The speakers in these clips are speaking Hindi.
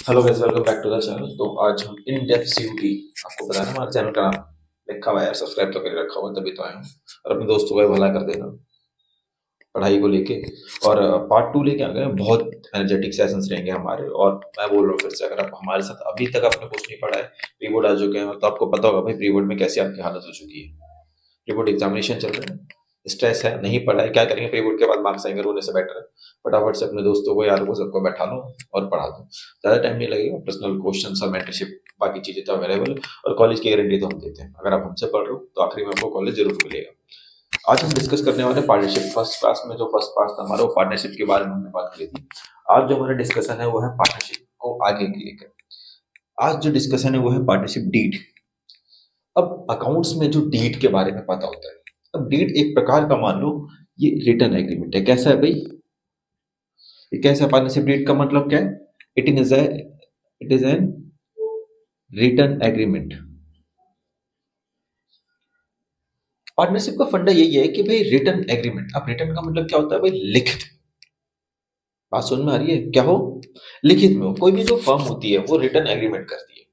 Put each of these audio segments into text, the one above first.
Hello guys, welcome back to the channel. तो आज हम इन डेप्थ सीयूटी, आपको पता है ना हमारे चैनल का नाम लिखा हुआ है, सब्सक्राइब तो करके रखा हुआ है, तभी तो आए हूँ। और अपने दोस्तों का भी भला कर देना पढ़ाई को लेके। और पार्ट टू लेके आ गए हैं। बहुत एनर्जेटिक सेशंस रहेंगे हमारे। और मैं बोल रहा हूँ फिर से, अगर आप हमारे साथ अभी तक आपने कुछ नहीं पढ़ा है, प्री बोर्ड आ चुके हैं, तो आपको पता होगा भाई प्री बोर्ड में कैसी आपकी हालत हो चुकी है। प्री बोर्ड एग्जामिनेशन चल रहे हैं, स्ट्रेस है, नहीं पढ़ा है, क्या करेंगे? प्री बोर्ड के बाद मार्क्स आएंगे, रोने से बेटर है फटाफट से अपने दोस्तों को, यारों को, सबको बैठा लो और पढ़ा दो। ज़्यादा टाइम नहीं लगेगा। पर्सनल क्वेश्चन और मेंटरशिप बाकी चीज़ें तो अवेलेबल, और कॉलेज की गारंटी तो हम देते हैं। अगर आप हमसे पढ़ रहे हो तो आखिरी में आपको कॉलेज जरूर मिलेगा। आज हम डिस्कस करने वाले पार्टनरशिप। फर्स्ट क्लास में जो फर्स्ट पार्ट था हमारा, वो पार्टनरशिप के बारे में हमने बात की थी। आज जो हमारा डिस्कशन है वो है पार्टनरशिप को आगे के लेकर। आज जो डिस्कशन है वो है पार्टनरशिप डीड। अब अकाउंट्स में जो डीड के बारे में पता होता है। अब डीड एक प्रकार का, मान लो ये रिटर्न एग्रीमेंट है। कैसा है भाई? ये कैसा पार्टनरशिप डीड का मतलब क्या है? It is an return agreement. Partnership का फंडा यही है कि भाई रिटर्न एग्रीमेंट। अब रिटर्न का मतलब क्या होता है भाई? लिखित। बात सुन में आ रही है? क्या हो? लिखित में हो। कोई भी जो फर्म होती है वो रिटर्न एग्रीमेंट करती है।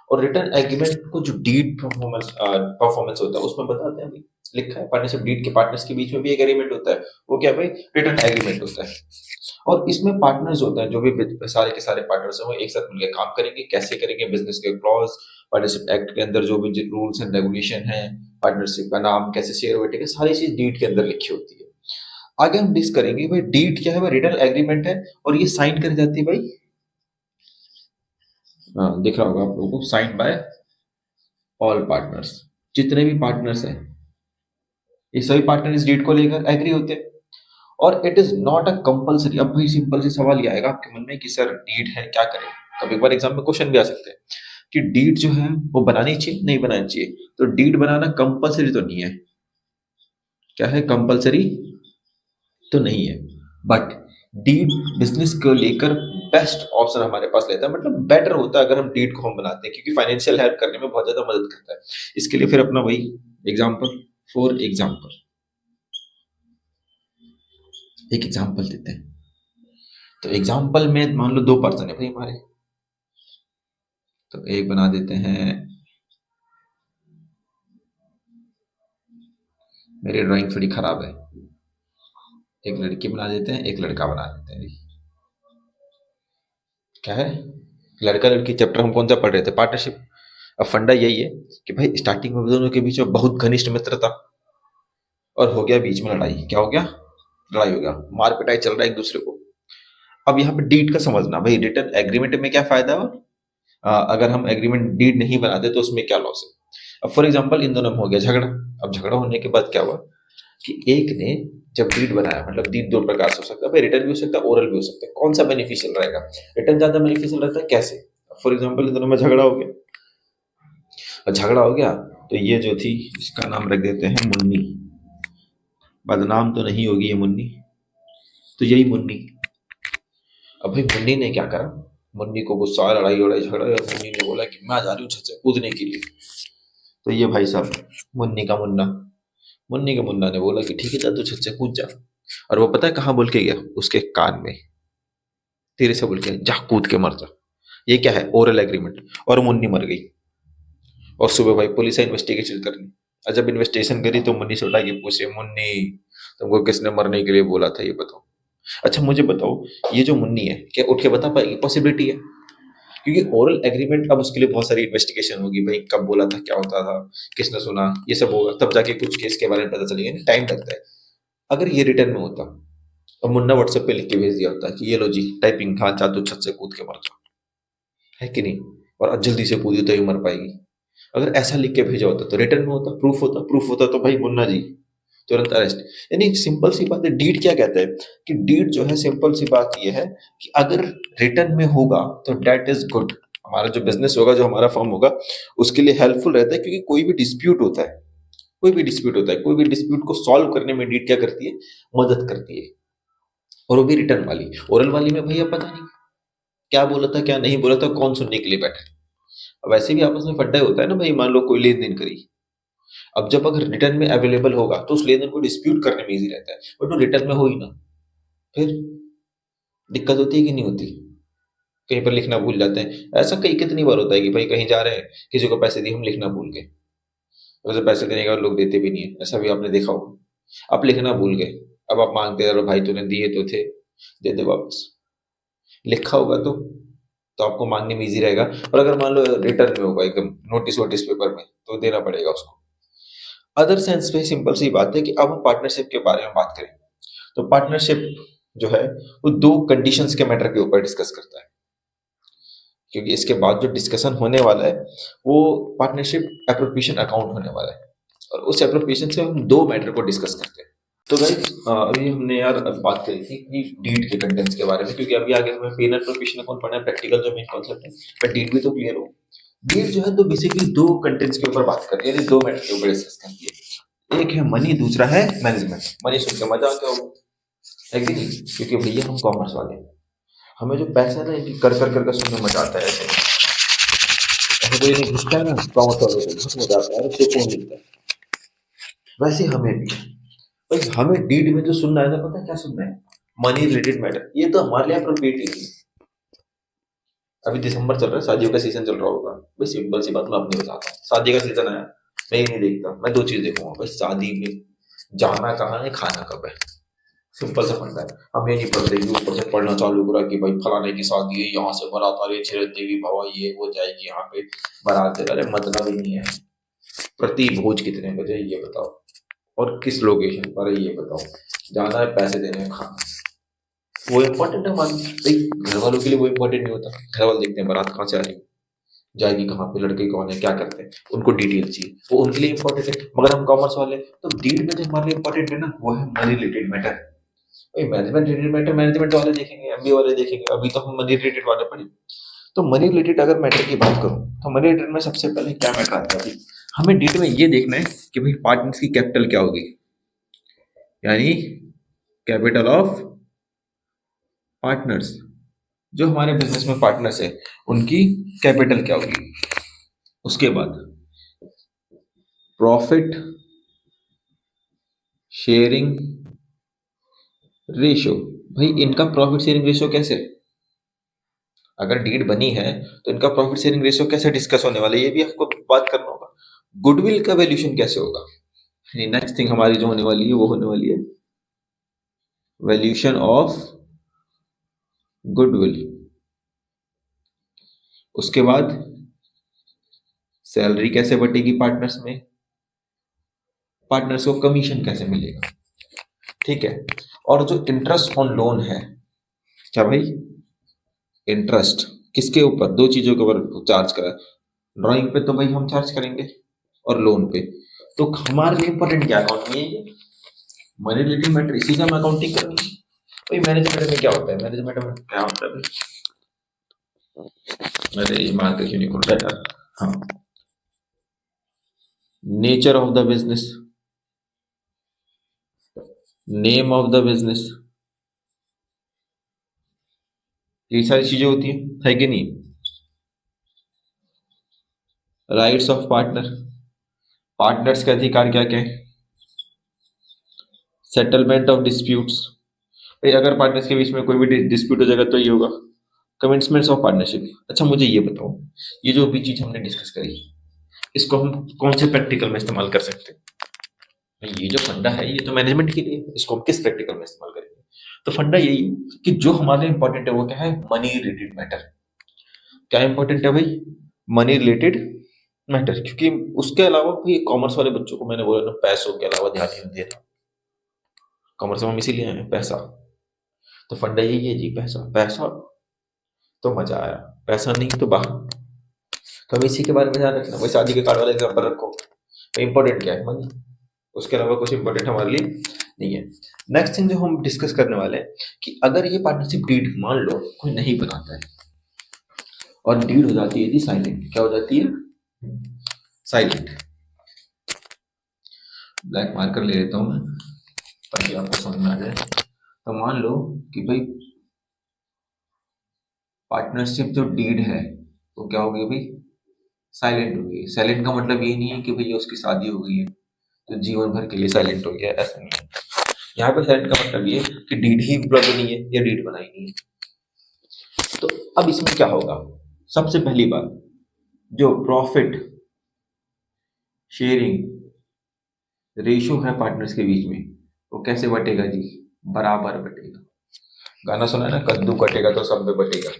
और रिटर्न एग्रीमेंट को जो डीड परफॉर्मेंस परफॉर्मेंस होता है उसमें बताते हैं भाई। लिखा है पार्टनरशिप डीड के, पार्टनर्स के बीच में भी एक एग्रीमेंट होता है। वो क्या भाई? रिटर्न एग्रीमेंट होता है। और इसमें पार्टनर्स होते हैं, जो भी सारे के सारे पार्टनर्स हैं वो एक साथ मिलकर काम करेंगे। कैसे करेंगे? बिजनेस के क्लॉज, पार्टनरशिप एक्ट के अंदर जो भी रूल्स एंड रेगुलेशन है, पार्टनरशिप का नाम, कैसे शेयर बैठेगा, सारी चीज डीड के अंदर लिखी होती है। आगे हम डिस्कस करेंगे भाई डीड क्या है। भाई रिटर्न एग्रीमेंट है और ये साइन करी जाती है भाई। हाँ, दिख रहा होगा आप लोगों को, साइन बाय ऑल पार्टनर्स। जितने भी पार्टनर्स हैं, ये सभी पार्टनर इस डीड को लेकर एग्री होते हैं। और it is not a compulsory. अब भाई सिंपल सी सवाल ये आएगा आपके मन में कि सर डीड है, क्या करें? कभी एक बार एग्जाम में क्वेश्चन भी आ सकते हैं कि डीड जो है वो बनानी चाहिए, नहीं बनानी चाहिए। तो डीड बनाना कंपलसरी तो नहीं है। क्या है? कंपलसरी तो नहीं है। बट डीड बिजनेस को लेकर बेस्ट ऑप्शन हमारे पास लेता है। मतलब बेटर होता है अगर हम डीड को हम बनाते हैं, क्योंकि फाइनेंशियल हेल्प करने में बहुत ज्यादा मदद करता है। इसके लिए फिर अपना वही एग्जाम्पल, फॉर एग्जाम्पल एक एग्जाम्पल देते हैं। तो एग्जाम्पल में मान लो दो पर्सन है भाई हमारे। तो एक बना देते हैं, मेरी ड्राइंग थोड़ी खराब है। एक लड़की बना देते हैं, एक लड़का बना देते हैं जी। क्या है? लड़का लड़की चैप्टर हम कौन सा पढ़ रहे थे? पार्टनरशिप। अब फंडा यही है कि भाई स्टार्टिंग में दोनों के बीच में बहुत घनिष्ठ मित्रता, और हो गया बीच में लड़ाई। क्या हो गया? लड़ाई हो गया, मार पिटाई चल रहा है एक दूसरे को। अब यहाँ पे डीड का समझना भाई, रिटर्न एग्रीमेंट में क्या फायदा है, और अगर हम एग्रीमेंट डीड नहीं बनाते तो उसमें क्या लॉस है। अब फॉर एग्जाम्पल इन दोनों में हो गया झगड़ा। अब झगड़ा होने के बाद क्या हुआ कि एक ने जब डीड बनाया, मतलब डीड दो प्रकार से हो सकता है भाई, रिटर्न भी हो सकता है, ओरल भी हो सकता है। कौन सा बेनिफिशियल रहेगा? रिटर्न ज्यादा बेनिफिशियल रहता है। कैसे? फॉर एग्जाम्पल इन दोनों में झगड़ा हो गया। और झगड़ा हो गया तो ये जो थी, इसका नाम रख देते हैं मुन्नी। बदनाम तो नहीं होगी ये मुन्नी, तो यही मुन्नी। अब भाई मुन्नी ने क्या करा? मुन्नी को गुस्सा आया, लड़ाई वड़ाई झगड़ा, और मुन्नी ने बोला कि मैं जा रही हूँ छत से कूदने के लिए। तो ये भाई साहब, मुन्नी का मुन्ना, मुन्नी के मुन्ना ने बोला कि ठीक है, जा तू छत से कूद जा। और वो पता है कहाँ बोल के गया? उसके कान में, तेरे से बोल के, जा कूद के मर जा। ये क्या है? Oral agreement. और मुन्नी मर गई। और सुबह भाई पुलिस इन्वेस्टिगेशन करनी। और जब इन्वेस्टिगेशन करी तो मुन्नी से उठा के पूछे, मुन्नी तुमको किसने मरने के लिए बोला था, ये बताओ। अच्छा मुझे बताओ, ये जो मुन्नी है क्या उठ के बता पाएगी? पॉसिबिलिटी है, क्योंकि ओरल एग्रीमेंट, अब उसके लिए बहुत सारी इन्वेस्टिगेशन होगी भाई, कब बोला था, क्या होता था, किसने सुना, ये सब होगा, तब जाके कुछ केस के बारे में पता चलेगा। टाइम लगता है। अगर ये रिटर्न में होता और मुन्ना व्हाट्सएप पे लिख के भेज दिया होता कि ये लो जी टाइपिंग, हाँ जा तू छत से कूद के मर जा, है कि नहीं? और अब जल्दी से कूदी तो ही मर पाएगी। अगर ऐसा लिख के भेजा होता तो रिटर्न में होता, प्रूफ होता तो भाई मुन्ना जी तुरंत अरेस्ट। यानी सिंपल सी बात है। डीड क्या कहता है कि डीड जो है, सिंपल सी बात ये है कि अगर रिटर्न में होगा तो डेट इज गुड। हमारा जो बिजनेस होगा, जो हमारा फर्म होगा, उसके लिए हेल्पफुल रहता है। क्योंकि कोई भी डिस्प्यूट होता है, कोई भी डिस्प्यूट होता है, कोई भी डिस्प्यूट को सॉल्व करने में डीड क्या करती है? मदद करती है। और वो भी रिटर्न वाली। ओरल वाली में भैया पता नहीं क्या बोला था, क्या नहीं बोला था, कौन सुनने के लिए बैठा है। अब वैसे भी आपस में फड्डा होता है ना भाई, मान लो कोई लेन देन करी। अब जब अगर रिटर्न में अवेलेबल होगा तो उस लेन देन को डिस्प्यूट करने में इजी रहता है। बट वो रिटर्न में हो ही ना, फिर दिक्कत होती है कि नहीं होती? कहीं पर लिखना भूल जाते हैं। ऐसा कई कितनी बार होता है कि भाई कहीं जा रहे हैं, किसी को पैसे दिए, हम लिखना भूल गए। वैसे पैसे देने के बाद लोग देते भी नहीं है, ऐसा भी आपने देखा होगा। आप लिखना भूल गए, अब आप मांगते रहो, भाई तूने दिए तो थे, दे दे वापस। लिखा होगा तो आपको मांगने में इजी रहेगा। और अगर मान लो रिटर्न में होगा एकदम नोटिस वोटिस पेपर में, तो देना पड़ेगा उसको। अदर सेंस पे सिंपल सी बात है कि अब हम पार्टनरशिप के बारे में बात करें, तो पार्टनरशिप जो है वो दो कंडीशंस के मैटर के ऊपर डिस्कस करता है। क्योंकि इसके बाद जो डिस्कशन होने वाला है वो पार्टनरशिप एप्रोप्रिएशन अकाउंट होने वाला है, और उस एप्रोप्रिएशन से हम दो मैटर को डिस्कस करते हैं। तो भाई अभी हमने यार अब बात करी थी कि डीड के कंटेंट्स के बारे में, क्योंकि अभी आगे हमें पेन एप्रोप्रिएशन अकाउंट पढ़ना है, प्रैक्टिकल जो मेन कॉन्सेप्ट है। बट डीड भी तो क्लियर हो। डीड जो है तो बेसिकली दो कंटेंट्स के ऊपर बात करती है, यानी दो मैटर के ऊपर डिस्कस करती है। एक है मनी, दूसरा है मैनेजमेंट। मनी सुन के मजा आ गया होगा, है कि नहीं? क्योंकि भैया हम कॉमर्स वाले हैं, हमें जो पैसा है ना इनकी कर कर कर कर सुनने मजा आता है। ऐसे ऐसे कोई नहीं घुसता है ना कॉमर्स वालों को, बहुत मजा आता है, और सुकून मिलता है। वैसे हमें भी भाई, हमें डीड में जो सुनना है ना, पता है क्या सुनना है? Money related matter. ये तो हमारे लिए अप्रोप्रिएट ही है। अभी दिसंबर चल रहा है, शादियों का सीजन चल रहा होगा। भाई सिंपल सी बात मैं अपनी बताता हूँ, शादी का सीजन आया, मैं ये नहीं देखता, मैं दो चीज देखूंगा भाई शादी में, जाना कहाँ है, खाना कब है। सिंपल सा फंडा है। हम ये नहीं पढ़ रहे कि ऊपर से पढ़ना चालू करा कि भाई फलाने की शादी है, यहाँ से बारात आ रही है, छिरत देवी भवा ये वो जाएगी यहाँ पे बारात। अरे मतलब ही नहीं है। प्रति भोज कितने बजे ये बताओ, और किस लोकेशन पर है ये बताओ, जाना है पैसे देने हैं, खाना, वो इम्पोर्टेंट है हमारे लिए। घर वालों के लिए वो इम्पोर्टेंट नहीं होता। घर वाले देखते हैं बारात कहाँ से आ रही है, जाएगी कहाँ पे, लड़के कौन है, क्या करते हैं, उनको डिटेल चाहिए, वो उनके लिए इम्पोर्टेंट है। मगर हम कॉमर्स वाले, तो डीड में जो हमारे लिए इम्पोर्टेंट है ना, वो है मनी रिलेटेड मैटर। भाई मैनेजमेंट रिलेटेड मैटर मैनेजमेंट वाले देखेंगे, एमबीए वाले देखेंगे, अभी तो हम मनी रिलेटेड वाले पढ़े। तो मनी रिलेटेड अगर मैटर की बात करूं, तो मनी रिलेटेड में सबसे पहले क्या मैटर आता है? हमें डीड में ये देखना है कि भाई पार्टनर्स की कैपिटल क्या होगी, यानी कैपिटल ऑफ पार्टनर्स। जो हमारे बिजनेस में पार्टनर्स है उनकी कैपिटल क्या होगी। उसके बाद प्रॉफिट शेयरिंग रेशियो। भाई इनका प्रॉफिट शेयरिंग रेशियो कैसे, अगर डीड बनी है तो इनका प्रॉफिट शेयरिंग रेशियो कैसे डिस्कस होने वाला है, ये भी आपको बात करना होगा। गुडविल का वैल्यूएशन कैसे होगा। नेक्स्ट थिंग हमारी जो होने वाली है वो होने वाली है वैल्यूएशन ऑफ गुडविल। उसके बाद सैलरी कैसे बटेगी पार्टनर्स में, पार्टनर्स को कमीशन कैसे मिलेगा, ठीक है। और जो इंटरेस्ट ऑन लोन है, क्या भाई इंटरेस्ट किसके ऊपर, दो चीजों के ऊपर चार्ज करा, ड्राइंग पे तो भाई हम चार्ज करेंगे, और लोन पे। तो हमारे लिए इंपॉर्टेंट क्या अकाउंट में ये मनी रिलेटेड मैटर, इसी से हम अकाउंटिंग करनी है। भाई मैनेजमेंट में क्या होता है, मैनेजमेंट में क्या होता है भाई, अरे ये मार्क क्यों नहीं खुल रहा यार। हाँ, nature of the business, name of the business, ये सारी चीजें होती है कि नहीं। राइट्स ऑफ पार्टनर, पार्टनर्स के अधिकार क्या क्या है। सेटलमेंट ऑफ डिस्प्यूट्स, भाई अगर पार्टनर्स के बीच में कोई भी डिस्प्यूट हो जाएगा तो ये होगा कमिटमेंट्स ऑफ पार्टनरशिप। अच्छा मुझे ये बताओ, ये जो भी चीज हमने डिस्कस करी, इसको हम कौन से प्रैक्टिकल में इस्तेमाल कर सकते हैं। भाई ये जो फंडा है ये तो मैनेजमेंट के लिए है, इसको हम किस प्रैक्टिकल में इस्तेमाल करेंगे। तो फंडा यही है कि जो हमारे लिए इंपॉर्टेंट है वो क्या है, मनी रिलेटेड मैटर। क्या इंपॉर्टेंट है भाई, मनी रिलेटेड मैटर। क्योंकि उसके अलावा भाई कॉमर्स वाले बच्चों को मैंने बोला ना, पैसों के अलावा ध्यान ही नहीं देना। कॉमर्स में हम इसीलिए हैं, पैसा। तो फंडा यही है जी, पैसा। पैसा तो मजा आया, पैसा नहीं तो बाहर। तो हम इसी के बारे में ध्यान रखना। वही शादी के कार्ड वाला एग्जाम्पल रखो, तो इंपॉर्टेंट क्या है, मनी। उसके अलावा कुछ इंपॉर्टेंट हमारे लिए नहीं है। नेक्स्ट थिंग जो हम डिस्कस करने वाले हैं कि अगर ये पार्टनरशिप डीड मान लो कोई नहीं बनाता है और डीड हो जाती है जी साइलेंट, क्या हो जाती है, साइलेंट। ब्लैक मार्कर ले लेता हूं मैं ताकि आपको समझ में आ जाए। तो मान लो कि भाई पार्टनरशिप जो डीड है वो क्या होगी भाई, साइलेंट होगी। साइलेंट का मतलब ये नहीं है कि भैया उसकी शादी हो गई है तो जीवन भर के लिए साइलेंट हो गया, ऐसा नहीं है। यहाँ पे साइलेंट का मतलब ये है कि डीड ही उपलब्ध नहीं है या डीड बनाई नहीं है। तो अब इसमें क्या होगा, सबसे पहली बात, जो प्रॉफिट शेयरिंग रेशियो है पार्टनर्स के बीच में, वो कैसे बटेगा जी, बराबर बटेगा। गाना सुना है ना, कद्दू कटेगा तो सब में बटेगा,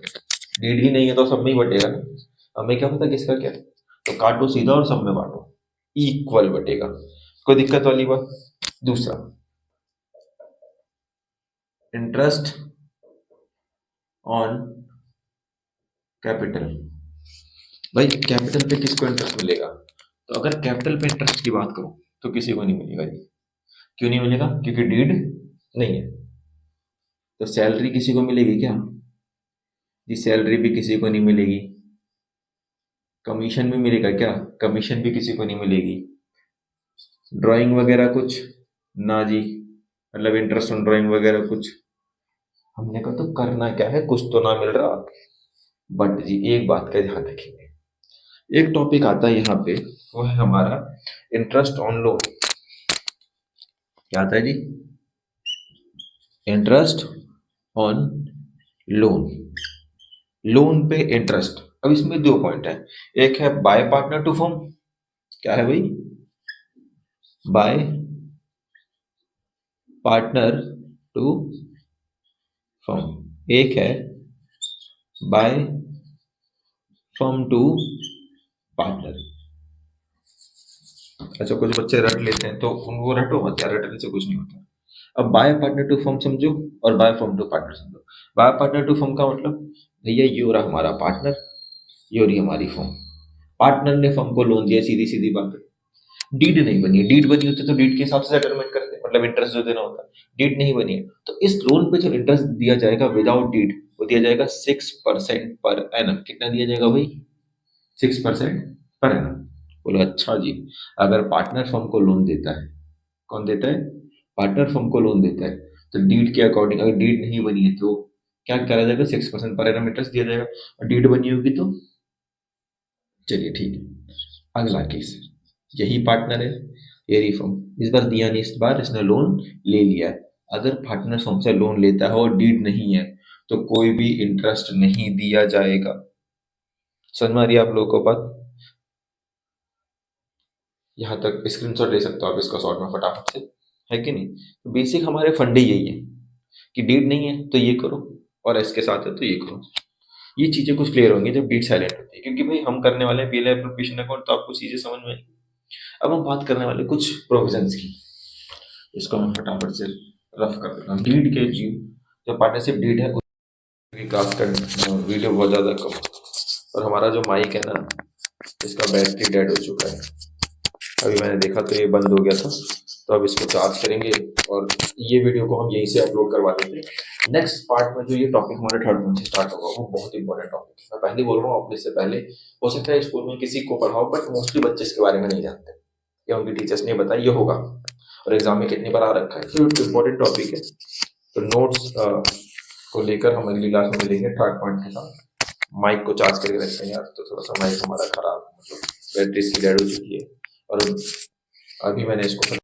डीड ही नहीं है तो सब में ही बटेगा ना। हमें क्या पता किसका क्या, तो काटो सीधा और सब में बांटो, इक्वल बटेगा, कोई दिक्कत वाली बात। दूसरा, इंटरेस्ट ऑन कैपिटल। भाई कैपिटल पे किसको इंटरेस्ट मिलेगा, तो अगर कैपिटल पे इंटरेस्ट की बात करूं तो किसी को नहीं मिलेगा जी। क्यों नहीं मिलेगा, क्योंकि डीड नहीं है। तो सैलरी किसी को मिलेगी क्या जी, सैलरी भी किसी को नहीं मिलेगी। कमीशन भी मिलेगा क्या, कमीशन भी किसी को नहीं मिलेगी। ड्राइंग वगैरह कुछ ना जी, मतलब इंटरेस्ट ऑन ड्राइंग वगैरह कुछ। हमने कहा तो करना क्या है, कुछ तो ना मिल रहा। बट जी एक बात का ध्यान रखेंगे, एक टॉपिक आता है यहाँ पे, वो है हमारा इंटरेस्ट ऑन लोन। क्या आता है जी, इंटरेस्ट ऑन लोन, लोन पे इंटरेस्ट। अब इसमें दो पॉइंट है, एक है बाय पार्टनर टू फर्म, क्या है भाई, बाय पार्टनर टू फर्म, एक है बाय फर्म टू पार्टनर। अच्छा कुछ बच्चे रट लेते हैं तो उनको रटो मत यार, रटने से कुछ नहीं होता। अब बाय पार्टनर टू फर्म समझो और बाय फर्म टू पार्टनर समझो। बाय पार्टनर टू फर्म का मतलब, भैया ये हो रहा हमारा पार्टनर, ये हो रही हमारी फर्म। पार्टनर ने फर्म को लोन दिया, सीधी सीधी बात है। डीड नहीं बनी है, डीड बनी होती तो डीड के हिसाब से सेटलमेंट करते, मतलब इंटरेस्ट जो देना होता। डीड नहीं बनी है, तो इस लोन पे जो इंटरेस्ट दिया जाएगा विदाउट डीड, वो दिया जाएगा 6% पर एनम। कितना दिया जाएगा भाई, 6% पर एनम। बोलो अच्छा जी, अगर पार्टनर फर्म को लोन देता है, कौन देता है, पार्टनर फर्म को लोन देता है, तो डीड के अकॉर्डिंग अगर डीड नहीं बनी है तो क्या करा जाएगा, 6% पर एनम इंटरेस्ट दिया जाएगा। और डीड बनी होगी तो चलिए ठीक है। अगला केस, यही पार्टनर है, ये फर्म, इस बार दिया नहीं, इस बार इसने लोन ले लिया। अगर पार्टनर फर्म से लोन लेता है और डीड नहीं है तो कोई भी इंटरेस्ट नहीं दिया जाएगा। समझ में आ रही है आप लोगों को बात, यहाँ तक स्क्रीनशॉट ले सकते हो आप इसका शॉर्ट में फटाफट से, है कि नहीं। तो बेसिक हमारे फंडे यही है कि डीड नहीं है तो ये करो, और इसके साथ है तो ये करो। ये चीजें कुछ क्लियर होंगी जब डीड साइलेंट होती है, क्योंकि भाई हम करने वाले हैं पीएल एप्रोप्रिएशन अकाउंट, तो आपको चीजें समझ में आएगी। अब हम बात करने वाले कुछ प्रोविजंस की, इसको मैं फटाफट से रफ कर देता हूँ। डीड के जीव, जो पार्टनरशिप डीड है उसकी क्लास का वीडियो बहुत ज़्यादा कम, और हमारा जो माइक है ना, इसका बैटरी डेड हो चुका है। अभी मैंने देखा तो ये बंद हो गया था, तो अब इसको चार्ज करेंगे और ये वीडियो को हम यहीं से अपलोड करवा देंगे। नेक्स्ट पार्ट में जो ये टॉपिक हमारे थर्ड मंथ से स्टार्ट होगा, वो बहुत इंपॉर्टेंट टॉपिक है। मैं पहले बोल रहा हूँ, अपने से पहले हो सकता है स्कूल में किसी को पढ़ाओ, बट मोस्टली बच्चे इसके बारे में नहीं जानते या उनके टीचर्स ने बताया ये होगा, और एग्जाम में कितनी बार आ रखा है, तो इम्पोर्टेंट टॉपिक है। तो नोट्स को लेकर हम अगली क्लास में मिलेंगे थर्ड पॉइंट के साथ। माइक को चार्ज करके रखते हैं यार, तो थोड़ा सा माइक हमारा खराब, मतलब बैटरी इसकी डेड हो चुकी है, और अभी मैंने इसको